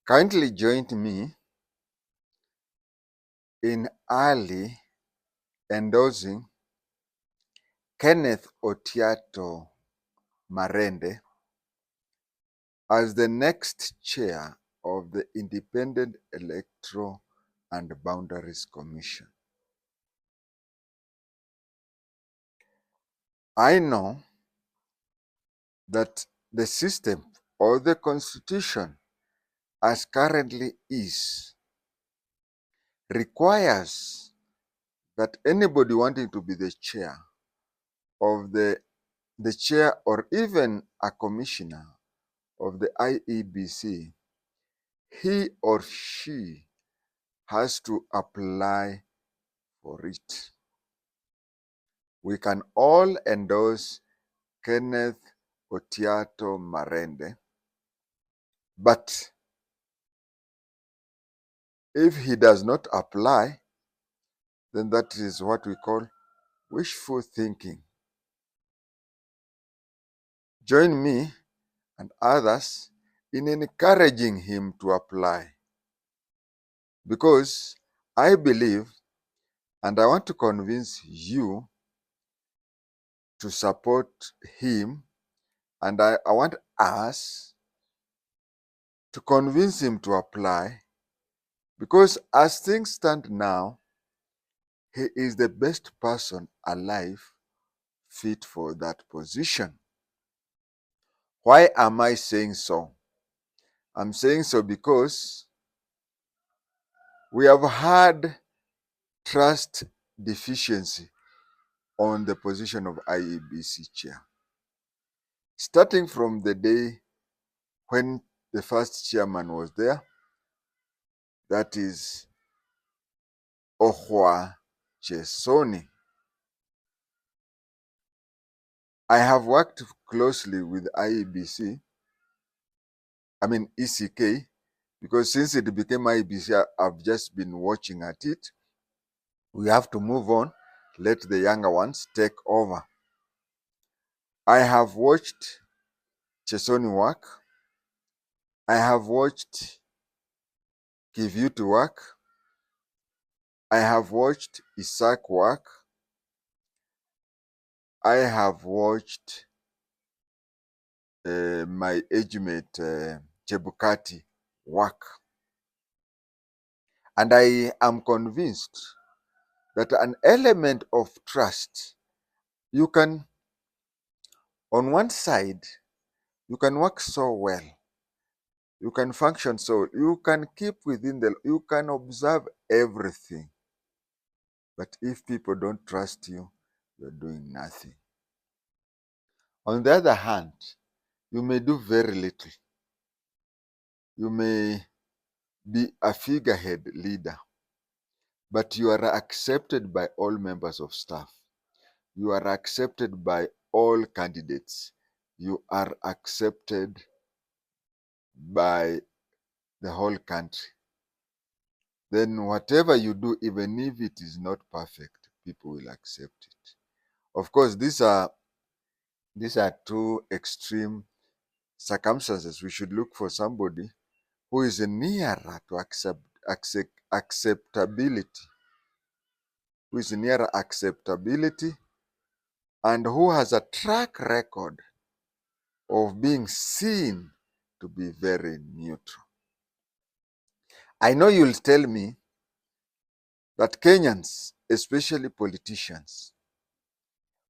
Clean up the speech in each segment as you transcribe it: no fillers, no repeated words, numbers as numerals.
Kindly join me in early endorsing Kenneth Otiato Marende as the next chair of the Independent Electoral and Boundaries Commission. I know that the system or the constitution as currently is requires that anybody wanting to be the chair of the chair or even a commissioner of the IEBC, he or she has to apply for it. We can all endorse Kenneth Otiato Marende, but if he does not apply, then that is what we call wishful thinking. Join me and others in encouraging him to apply, because I believe and I want to convince you to support him, and I want us to convince him to apply, because as things stand now, he is the best person alive fit for that position. Why am I saying so? I'm saying so because we have had trust deficiency on the position of IEBC chair. Starting from the day when the first chairman was there, that is Otiato. I have worked closely with IEBC, ECK, because since it became IEBC, I've just been watching at it. We have to move on, let the younger ones take over. I have watched Chesoni work. I have watched Kivyutu work. I have watched Isaac work. I have watched my age mate Chebukati work. And I am convinced that an element of trust, you can, on one side, you can work so well, you can function so, you can keep within you can observe everything. But if people don't trust you, you're doing nothing. On the other hand, you may do very little. You may be a figurehead leader, but you are accepted by all members of staff. You are accepted by all candidates. You are accepted by the whole country. Then whatever you do, even if it is not perfect, people will accept it. Of course, these are two extreme circumstances. We should look for somebody who is nearer to acceptability, who is nearer acceptability, and who has a track record of being seen to be very neutral. I know you'll tell me that Kenyans, especially politicians,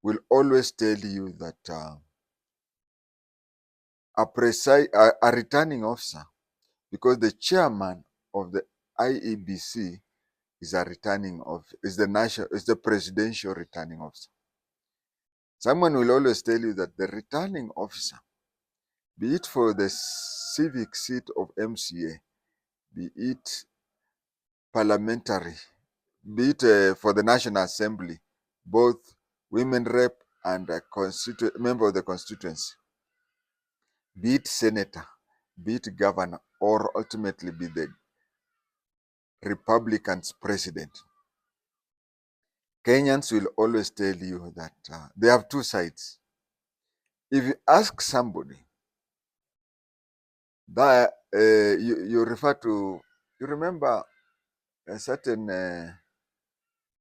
will always tell you that a returning officer, because the chairman of the IEBC is a returning officer, is the presidential returning officer. Someone will always tell you that the returning officer, be it for the civic seat of MCA, be it parliamentary, be it for the National Assembly, both women rep and a member of the constituency, be it senator, be it governor, or ultimately be the Republicans president. Kenyans will always tell you that they have two sides. If you ask somebody that you refer to, you remember a certain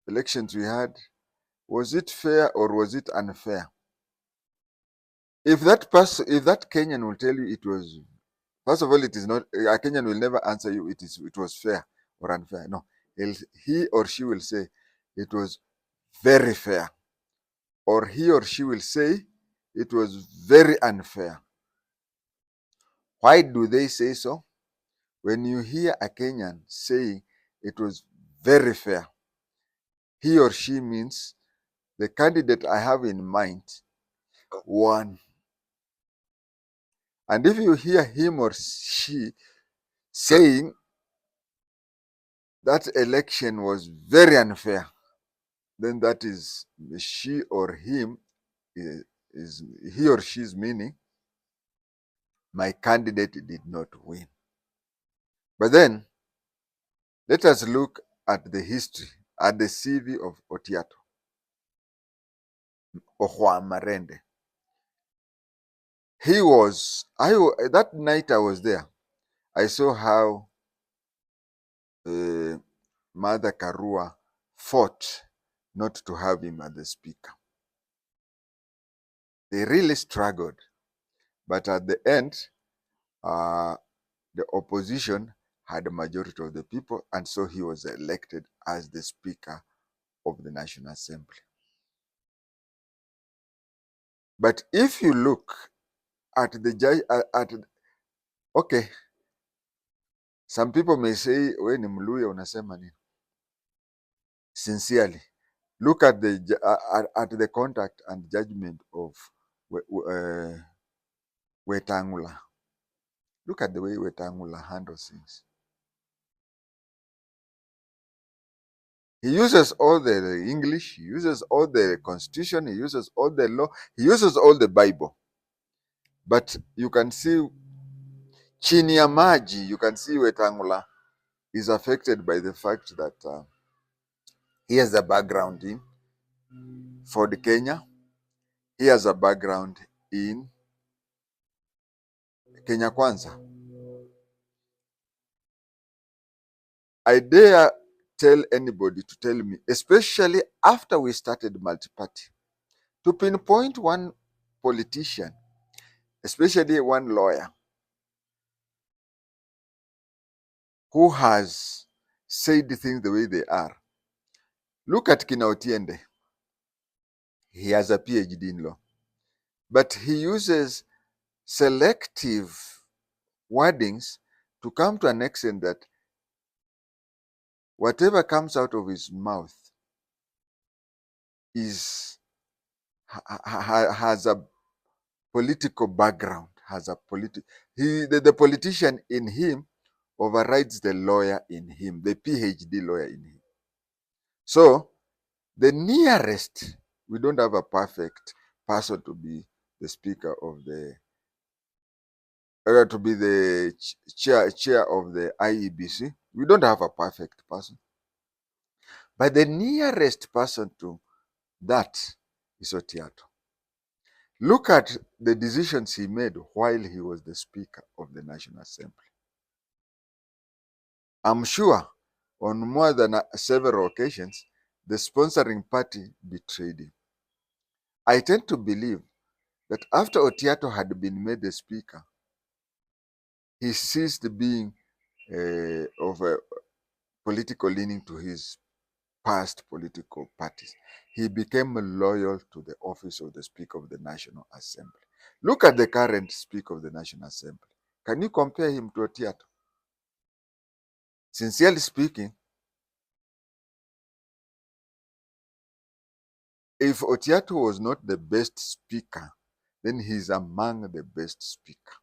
elections we had, was it fair or was it unfair? If that Kenyan will tell you it was, first of all, it is not, a Kenyan will never answer you it was fair or unfair. No, he or she will say it was very fair, or he or she will say it was very unfair. Why do they say so? When you hear a Kenyan saying it was very fair, he or she means the candidate I have in mind won. And if you hear him or she saying that election was very unfair, then that is she or him is he or she's meaning my candidate did not win. But then let us look at the history, at the CV of Otiato or Marende. That night I was there. I saw how Mother Karua fought not to have him as the speaker. They really struggled, but at the end, the opposition had a majority of the people, and so he was elected as the Speaker of the National Assembly. But if you look at the judge, okay, some people may say, we ni Mluya unasema nini? Sincerely, look at the conduct and judgment of Wetangula. Look at the way Wetangula handles things. He uses all the English, he uses all the constitution, he uses all the law, he uses all the Bible. But you can see chini ya maji, you can see Wetangula is affected by the fact that he has a background in Ford Kenya. He has a background in Kenya Kwanza. I dare tell anybody to tell me, especially after we started multi-party, to pinpoint one politician, especially one lawyer, who has said things the way they are. Look at Kina Otiende. He has a PhD in law, but he uses selective wordings to come to an extent that whatever comes out of his mouth has a political background, the politician in him overrides the lawyer in him, the PhD lawyer in him. So the nearest, we don't have a perfect person to be the speaker of to be the chair of the IEBC. We don't have a perfect person. But the nearest person to that is Otiato. Look at the decisions he made while he was the Speaker of the National Assembly. I'm sure on more than several occasions, the sponsoring party betrayed him. I tend to believe that after Otiato had been made the Speaker, he ceased being of a political leaning to his past political parties. He became loyal to the office of the Speaker of the National Assembly. Look at the current Speaker of the National Assembly. Can you compare him to Otiato? Sincerely speaking, if Otiato was not the best speaker, then he's among the best speaker.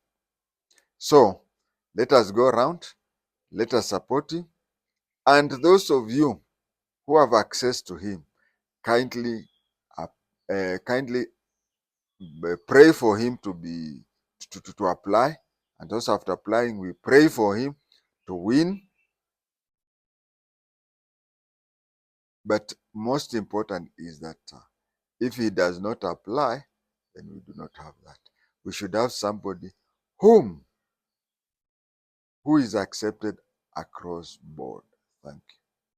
So let us go around, let us support him, and those of you who have access to him, kindly pray for him to apply, and also after applying, we pray for him to win. But most important is that if he does not apply, then we do not have that. We should have somebody whom who is accepted across board. Thank you.